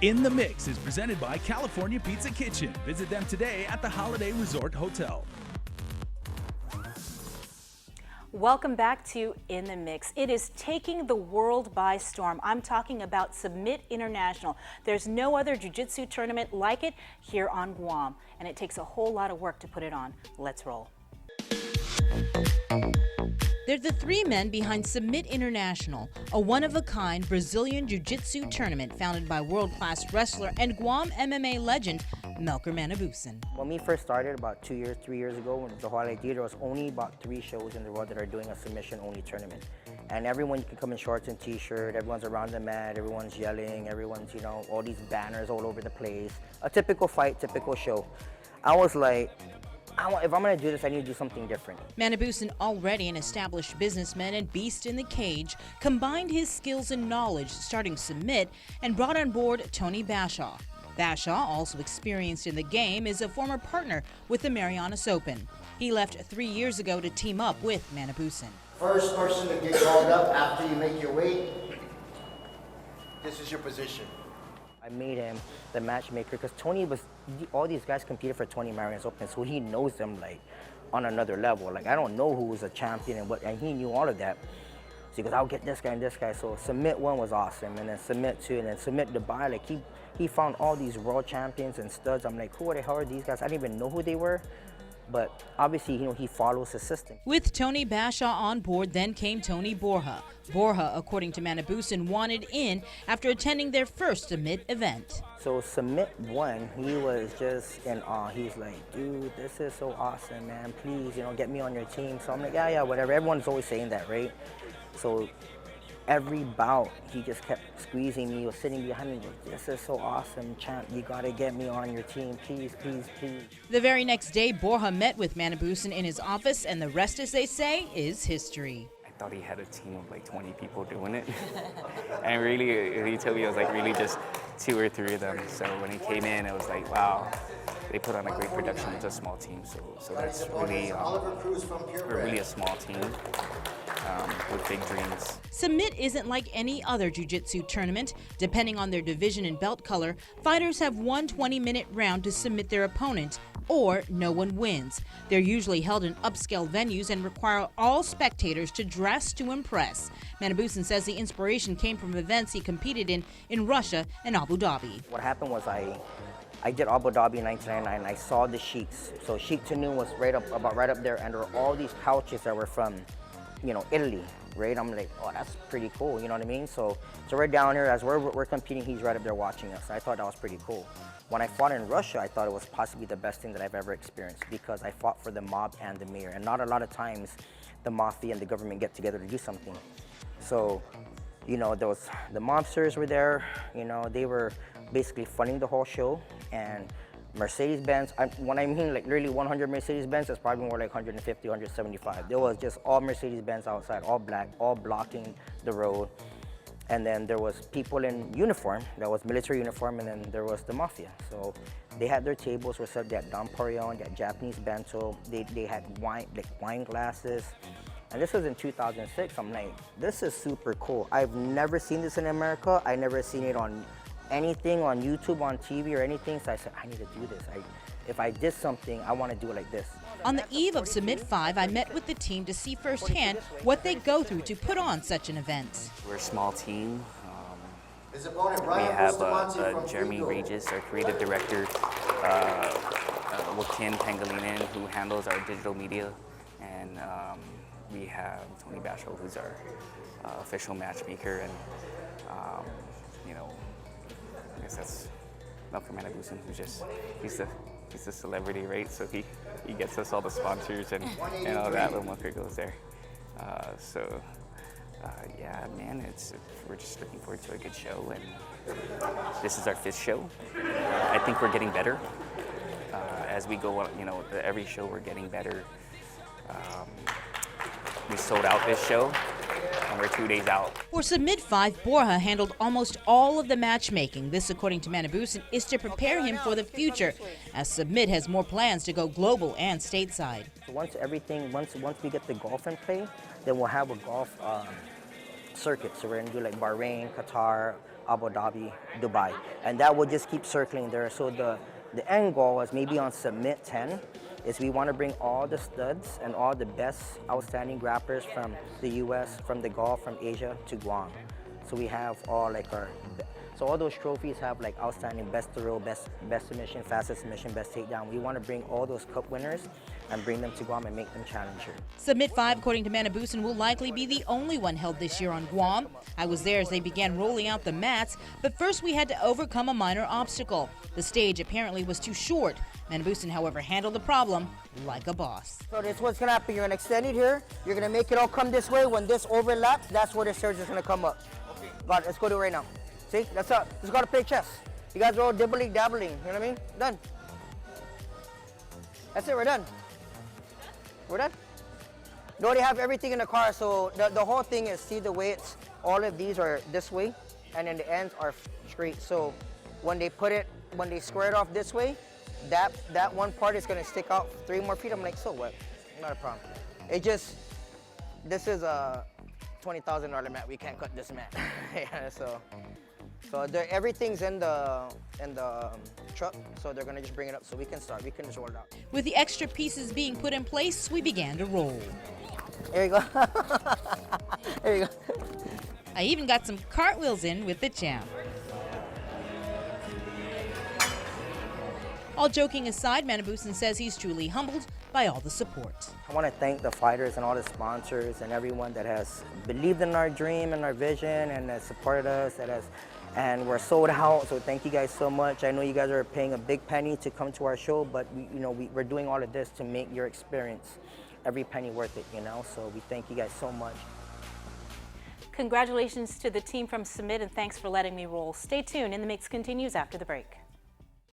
In the Mix is presented by California Pizza Kitchen. Visit them today at the Holiday Resort Hotel. Welcome back to In the Mix. It is taking the world by storm. I'm talking about Submit International. There's no other jiu-jitsu tournament like it here on Guam, and it takes a whole lot of work to put it on. Let's roll. They're the three men behind Submit International, a one-of-a-kind Brazilian jiu-jitsu tournament founded by world-class wrestler and Guam MMA legend Melchor Manibusan. When we first started about 3 years ago, when the whole idea, there was only about 3 shows in the world that are doing a submission-only tournament. And everyone can come in shorts and t-shirt, everyone's around the mat, everyone's yelling, everyone's, you know, all these banners all over the place. A typical fight, typical show. I was like, if I'm going to do this, I need to do something different. Manibusan, already an established businessman and beast in the cage, combined his skills and knowledge starting Submit and brought on board Tony Basha. Basha, also experienced in the game, is a former partner with the Marianas Open. He left 3 years ago to team up with Manibusan. First person to get called up after you make your weight, this is your position. I made him the matchmaker because Tony was, all these guys competed for Tony Marianas Open, so he knows them like on another level. Like I don't know who was a champion and what, and he knew all of that. So he goes, I'll get this guy and this guy. So Submit 1 was awesome, and then Submit 2, and then Submit Dubai. Like he found all these world champions and studs. I'm like, who the hell are these guys? I didn't even know who they were. But obviously, you know, he follows his system. With Tony Basha on board, then came Tony Borja. Borja, according to Manibusan, wanted in after attending their first Submit event. So Submit 1, he was just in awe. He's like, dude, this is so awesome, man. Please, you know, get me on your team. So I'm like, yeah, whatever. Everyone's always saying that, right? So every bout, he just kept squeezing me. He was sitting behind me, like, this is so awesome, champ. You gotta get me on your team, please, please, please. The very next day, Borja met with Manibusan in his office, and the rest, as they say, is history. I thought he had a team of like 20 people doing it. And really, he told me it was like really just 2 or 3 of them. So when he came in, it was like, wow, they put on a great production. It's a small team, so that's really, we're really a small team. With big dreams. Submit isn't like any other jiu-jitsu tournament. Depending on their division and belt color, fighters have one 20-minute round to submit their opponent, or no one wins. They're usually held in upscale venues and require all spectators to dress to impress. Manibusan says the inspiration came from events he competed in Russia and Abu Dhabi. What happened was I did Abu Dhabi in 1999, and I saw the sheiks. So Sheikh Tanu was right up there, and there were all these couches that were from, you know, Italy, right? I'm like, oh, that's pretty cool, you know what I mean? So we're down here, as we're competing, he's right up there watching us. I thought that was pretty cool. When I fought in Russia, I thought it was possibly the best thing that I've ever experienced because I fought for the mob and the mayor, and not a lot of times the mafia and the government get together to do something. So, you know, the mobsters were there, you know, they were basically funding the whole show, and Mercedes-Benz, when I mean like literally 100 Mercedes-Benz, it's probably more like 150, 175. There was just all Mercedes-Benz outside, all black, all blocking the road. And then there was people in uniform, that was military uniform, and then there was the mafia. So they had their tables were set, they had Dom Perignon, they had Japanese bento, they had wine glasses. And this was in 2006. I'm like, this is super cool. I've never seen this in America. I never seen it on anything on YouTube, on TV or anything, so I said, I need to do this. If I did something, I want to do it like this. On the eve of Submit 5, I met with the team to see firsthand what they go through to put on such an event. We're a small team. His opponent, We have Jeremy Regis, our creative director, Joaquin Pangilinan, who handles our digital media, and we have Tony Basha, who's our official matchmaker, and you know, I guess that's Melchor Manibusan, who's just, he's the celebrity, right? So he gets us all the sponsors and all that when Melchor goes there. Yeah, man, we're just looking forward to a good show, and this is our 5th show. I think we're getting better as we go on. You know, every show we're getting better. We sold out this show, and we're 2 days out. For Submit 5, Borja handled almost all of the matchmaking. This, according to Manibusan, is to prepare him for the future, as Submit has more plans to go global and stateside. Once we get the golf in play, then we'll have a golf circuit. So we're gonna do like Bahrain, Qatar, Abu Dhabi, Dubai. And that will just keep circling there. So the end goal is maybe on Submit 10, is we want to bring all the studs and all the best outstanding grapplers from the US, from the Gulf, from Asia to Guam. So we have all like so all those trophies have like outstanding best to roll, best submission, fastest submission, best takedown. We want to bring all those cup winners and bring them to Guam and make them challenger. Submit 5, according to Manibusan, will likely be the only one held this year on Guam. I was there as they began rolling out the mats, but first we had to overcome a minor obstacle. The stage apparently was too short. Manibusan, however, handled the problem like a boss. So this is what's gonna happen. You're gonna extend it here. You're gonna make it all come this way. When this overlaps, that's where the surge is gonna come up. Okay. God, let's go do it right now. See, that's up. Just gotta play chess. You guys are all dibbling, dabbling. You know what I mean? Done. That's it. We're done. We're done. You already have everything in the car. So the whole thing is, see the way it's. All of these are this way, and then the ends are straight. So when they square it off this way, that one part is gonna stick out 3 more feet. I'm like, so what? Not a problem. This is a $20,000 mat. We can't cut this mat. Yeah, so everything's in the truck, so they're gonna just bring it up so we can start. We can just roll it out. With the extra pieces being put in place, we began to roll. There you go. There you go. I even got some cartwheels in with the champ. All joking aside, Manibusan says he's truly humbled by all the support. I want to thank the fighters and all the sponsors and everyone that has believed in our dream and our vision and has supported us, and we're sold out. So thank you guys so much. I know you guys are paying a big penny to come to our show, but we're doing all of this to make your experience every penny worth it. So we thank you guys so much. Congratulations to the team from Submit, and thanks for letting me roll. Stay tuned, and the mix continues after the break.